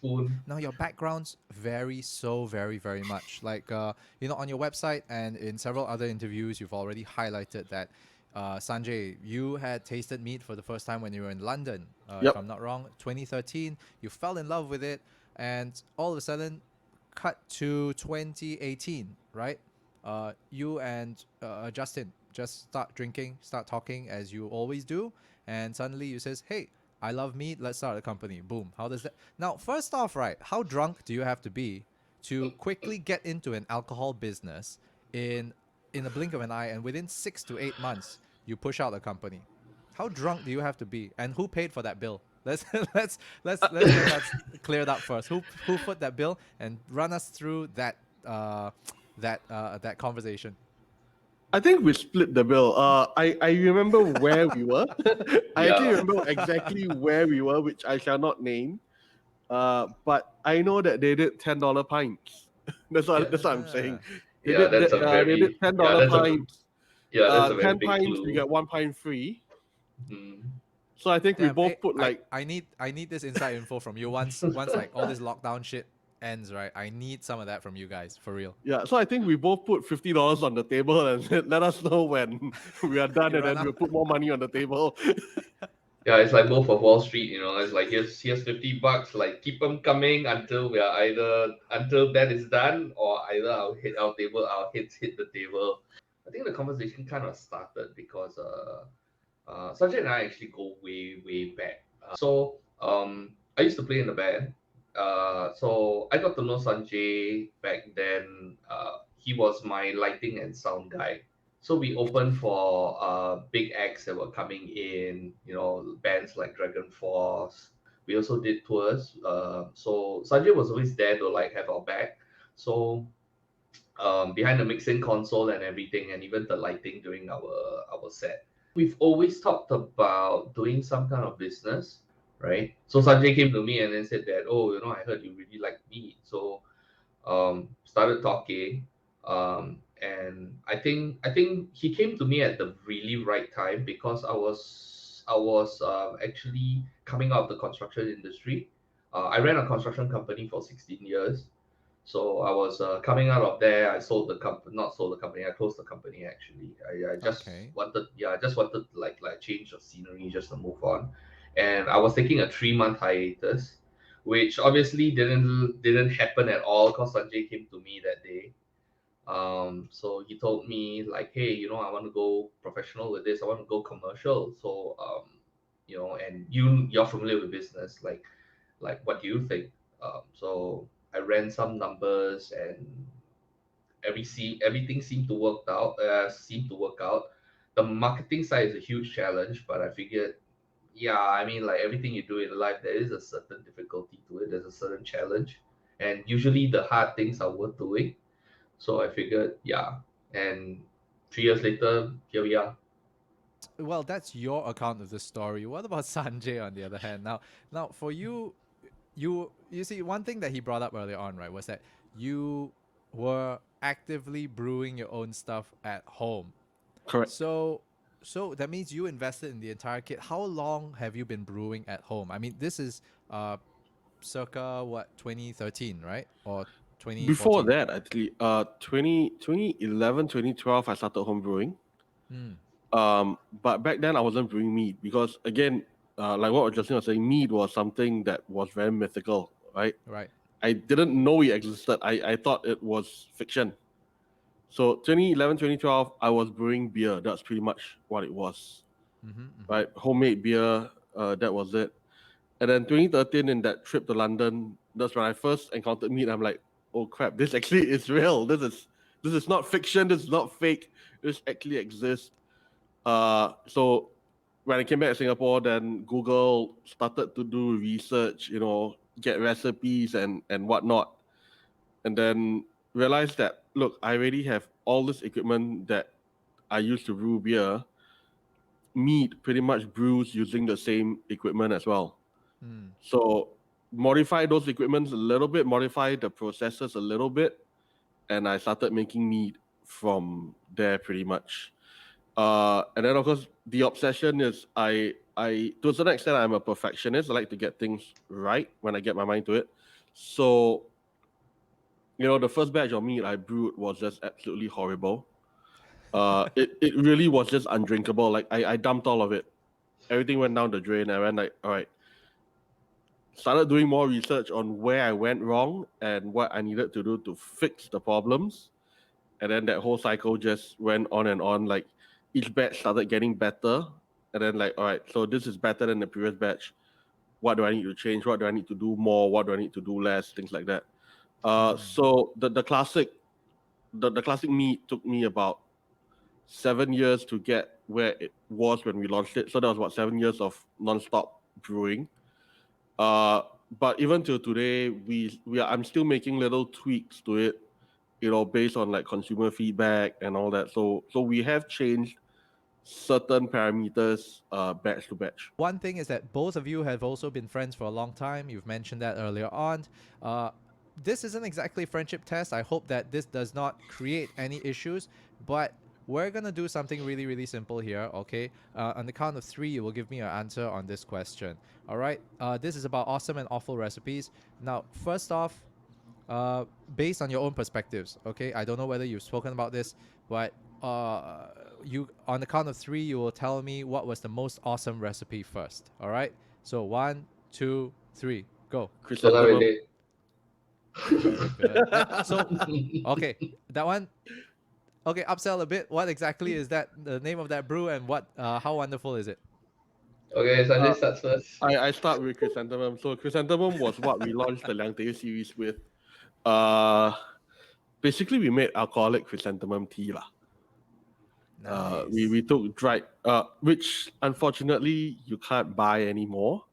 Poon. Now your backgrounds vary so very much. Like on your website and in several other interviews, you've already highlighted that Sanjay, you had tasted meat for the first time when you were in London. If Yep. I'm not wrong, 2013. You fell in love with it, and all of a sudden, cut to 2018, right? You and Justin just start drinking, start talking as you always do, and suddenly you says, "Hey, I love meat. Let's start a company." Boom. How does that? Now, first off, right? How drunk do you have to be to quickly get into an alcohol business in in a blink of an eye, and within 6 to 8 months, you push out a company? How drunk do you have to be, and who paid for that bill? Let's let's get that cleared up first. Who put that bill, and run us through that conversation. I think we split the bill. I remember where we were. I actually Yeah. remember exactly where we were, which I shall not name. But I know that they did $10 pints. Yeah. That's what I'm saying. Yeah, that's a They did very $10 pints. yeah, that's a very 10 big pints you clue. get 1 pint free. Mm. So I think we Damn, both put like I need this inside info from you once like all this lockdown shit ends, right? I need some of that from you guys for real. yeah. So I think we both put $50 on the table and said, let us know when we are done, You and run then out. we'll put more money on the table. Yeah, it's like Wolf of Wall Street, It's like here's $50. Like keep them coming until we are either until that is done, or either I'll hit our table, our heads hit the table. I think the conversation kind of started because Sanjay and I actually go way back. I used to play in the band. So I got to know Sanjay back then. He was my lighting and sound guy. So we opened for big acts that were coming in, bands like Dragon Force. We also did tours. So Sanjay was always there to like have our back. So behind the mixing console and everything, and even the lighting during our set. We've always talked about doing some kind of business, right? So Sanjay came to me and then said that, oh, I heard you really like meat. So started talking, and I think he came to me at the really right time because I was actually coming out of the construction industry. I ran a construction company for 16 years. So I was coming out of there. I sold the company, not sold the company. I closed the company actually. I just Okay. wanted, yeah, I just wanted like change of scenery just to move on, and I was taking a 3 month hiatus, which obviously didn't happen at all because Sanjay came to me that day. So he told me like, hey, I want to go professional with this. I want to go commercial. So and you're familiar with business, like what do you think? So I ran some numbers and everything seemed to work out. The marketing side is a huge challenge, but I figured, yeah, I mean, like everything you do in life, there is a certain difficulty to it. There's a certain challenge, and usually the hard things are worth doing. So I figured, yeah, and 3 years later, here we are. Well, that's your account of the story. What about Sanjay on the other hand? Now for you, you see one thing that he brought up earlier on, right, was that you were actively brewing your own stuff at home. Correct. So that means you invested in the entire kit. How long have you been brewing at home? I mean, this is circa what, 2013, right? Or Before 2014? that, actually, 2011, 2012, I started home brewing. Hmm. But back then I wasn't brewing mead because again, like what Justin was saying, mead was something that was very mythical, right? Right. I didn't know it existed. I thought it was fiction. So 2011, 2012, I was brewing beer. That's pretty much what it was, Mm-hmm, mm-hmm. right? Homemade beer. That was it. And then 2013, in that trip to London, that's when I first encountered mead. I'm like, oh crap, this actually is real. This is not fiction. This is not fake. This actually exists. So when I came back to Singapore, then Google started to do research, get recipes and whatnot, and then realized that look, I already have all this equipment that I used to brew beer. Mead pretty much brews using the same equipment as well. Mm. So modify those equipments a little bit, modify the processes a little bit, and I started making mead from there pretty much. And then of course the obsession is I to a certain extent I'm a perfectionist. I like to get things right when I get my mind to it. So, the first batch of mead I brewed was just absolutely horrible. It really was just undrinkable. Like I dumped all of it. Everything went down the drain. I went like, all right. Started doing more research on where I went wrong and what I needed to do to fix the problems. And then that whole cycle just went on and on. Like each batch started getting better. And then like, all right, so this is better than the previous batch. What do I need to change? What do I need to do more? What do I need to do less? Things like that. So the classic meat took me about 7 years to get where it was when we launched it. So that was about 7 years of non-stop brewing. But even till today, I'm still making little tweaks to it, based on like consumer feedback and all that. So we have changed certain parameters batch to batch. One thing is that both of you have also been friends for a long time. You've mentioned that earlier on. This isn't exactly a friendship test. I hope that this does not create any issues, but we're gonna do something really, really simple here, okay? On the count of 3, you will give me an answer on this question. All right? This is about awesome and awful recipes. Now, first off, based on your own perspectives, okay? I don't know whether you've spoken about this, but you on the count of 3, you will tell me what was the most awesome recipe first. All right? So 1, 2, 3, go. Chrysanthemum. Very good. So, okay, that one. Okay, upsell a bit. What exactly is that? The name of that brew and what? How wonderful is it? Okay, Sanjay starts first. I start with chrysanthemum. So chrysanthemum was what we launched the Liang Teh series with. Basically we made alcoholic chrysanthemum tea lah. Nice. We took dried, which unfortunately you can't buy anymore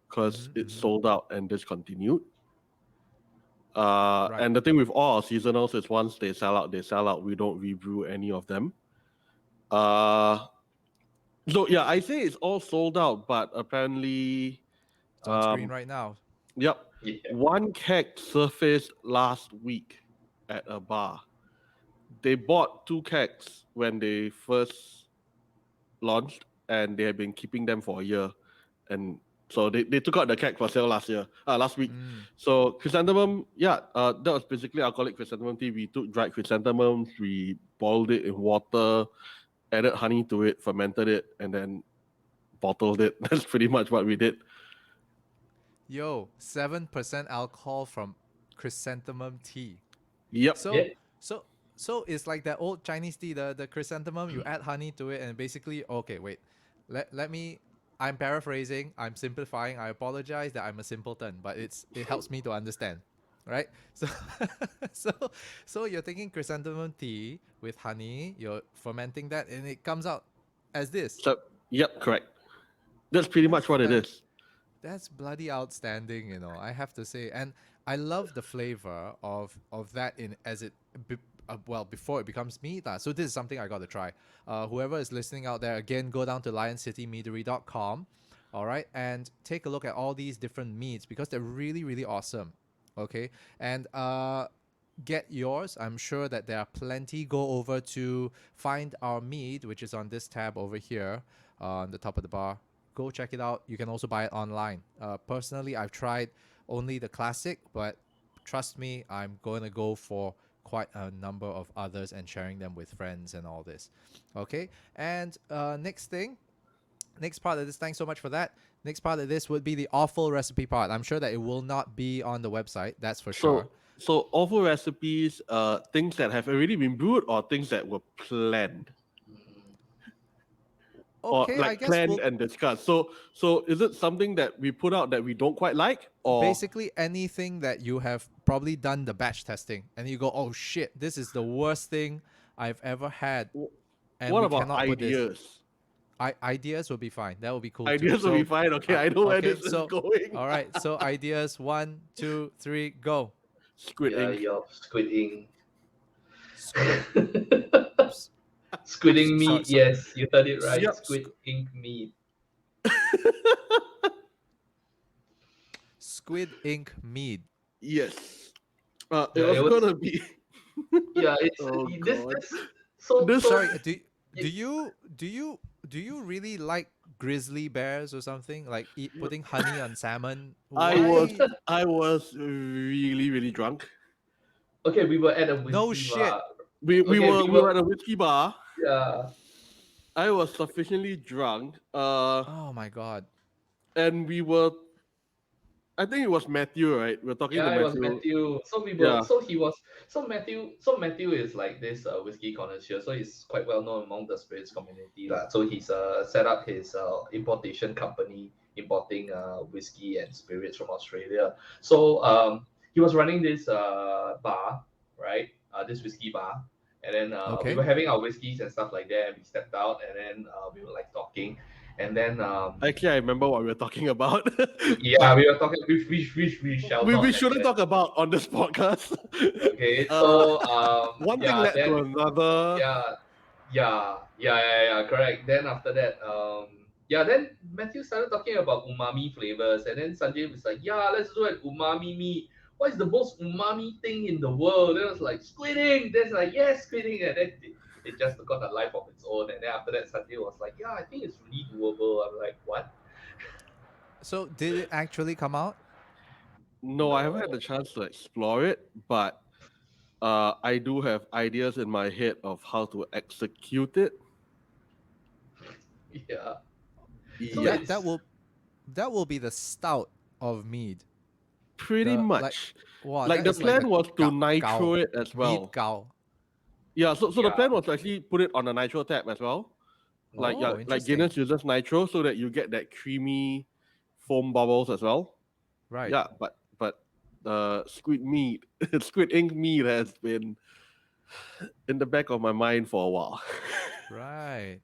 because it's sold out and discontinued. Right. And the thing with all our seasonals is once they sell out, they sell out. We don't rebrew any of them. So yeah, I say it's all sold out, but apparently, It's on screen right now. Yep. Yeah. One keg surfaced last week at a bar. They bought 2 kegs when they first launched, and they have been keeping them for a year. And so they took out the keg for sale last week. So chrysanthemum, that was basically alcoholic chrysanthemum tea. We took dried chrysanthemums, we boiled it in water, added honey to it, fermented it, and then bottled it. That's pretty much what we did. Yo, 7% alcohol from chrysanthemum tea. Yep. So, Yeah. so it's like that old Chinese tea, the chrysanthemum. You add honey to it, and basically, okay, wait, let me. I'm paraphrasing. I'm simplifying. I apologize that I'm a simpleton, but it helps me to understand, right? So, so you're taking chrysanthemum tea with honey. You're fermenting that, and it comes out as this. So, yep, correct. That's pretty much what it is. That's bloody outstanding, I have to say. And I love the flavor of that before it becomes mead. So this is something I got to try. Whoever is listening out there, again, go down to lioncitymeadery.com, all right, and take a look at all these different meads because they're really, really awesome, okay? And get yours. I'm sure that there are plenty. Go over to Find Our Mead, which is on this tab over here on the top of the bar. Go check it out. You can also buy it online. Personally, I've tried only the classic, but trust me, I'm going to go for quite a number of others and sharing them with friends and all this. Okay, and next part of this, thanks so much for that. Next part of this would be the awful recipe part. I'm sure that it will not be on the website, that's for sure. So awful recipes, things that have already been brewed or things that were planned? Okay, or like planned and discussed. So is it something that we put out that we don't quite like, or basically anything that you have probably done the batch testing and you go, oh shit, this is the worst thing I've ever had. And what about ideas? Ideas will be fine. That will be cool. Ideas will be fine. Okay, I know where this is going. All right, so ideas 1, 2, 3, go. Squid ink. Squid ink. Squid ink meat. Yes, you heard it right. Yep. Squid ink meat. Squid ink mead. Yes. It was gonna be. Yeah, it's oh, this. So sorry. Do you really like grizzly bears or something? Like putting honey on salmon? I Why? was really really drunk. Okay, we were at a No whiskey shit. bar. We Okay, were we we were were at a whiskey bar. yeah. I was sufficiently drunk. Oh my god. And we were. I think it was Matthew, right? We were talking to Yeah, it was Matthew. Matthew. So we were, Yeah. so he was, so Matthew is like this whiskey connoisseur. So he's quite well known among the spirits community, lah. So he's set up his importation company, importing whiskey and spirits from Australia. So he was running this bar, right? This whiskey bar, and then we Okay. were having our whiskeys and stuff like that. And we stepped out, and then we were like talking, and then Actually, I remember what we were talking about. yeah, we were talking. We shall we not shouldn't mention. talk about on this podcast. Okay, uh, so one thing yeah, led to then another. yeah. Correct. Then after that, yeah, then Matthew started talking about umami flavors, and then Sanjay was like, yeah, let's do an umami meat. What is the most umami thing in the world? Then I was like, squid ink. Then it's like, yes, squid ink, and then it just got a life of its own. And then after that, Sanjay was like, yeah, I think it's really doable. I'm like, what? So did it actually come out? No, I haven't had No. the chance to explore it, but I do have ideas in my head of how to execute it. Yeah. So Yeah, That will be the stout of mead. pretty The like much. wow, Like that the is like plan was to nitro gao, it as mead well. gao. Yeah, so the yeah. plan was to actually put it on a nitro tap as well. Like Oh, like interesting. Guinness uses nitro so that you get that creamy foam bubbles as well. Right. Yeah, but squid meat, squid ink meat has been in the back of my mind for a while. Right.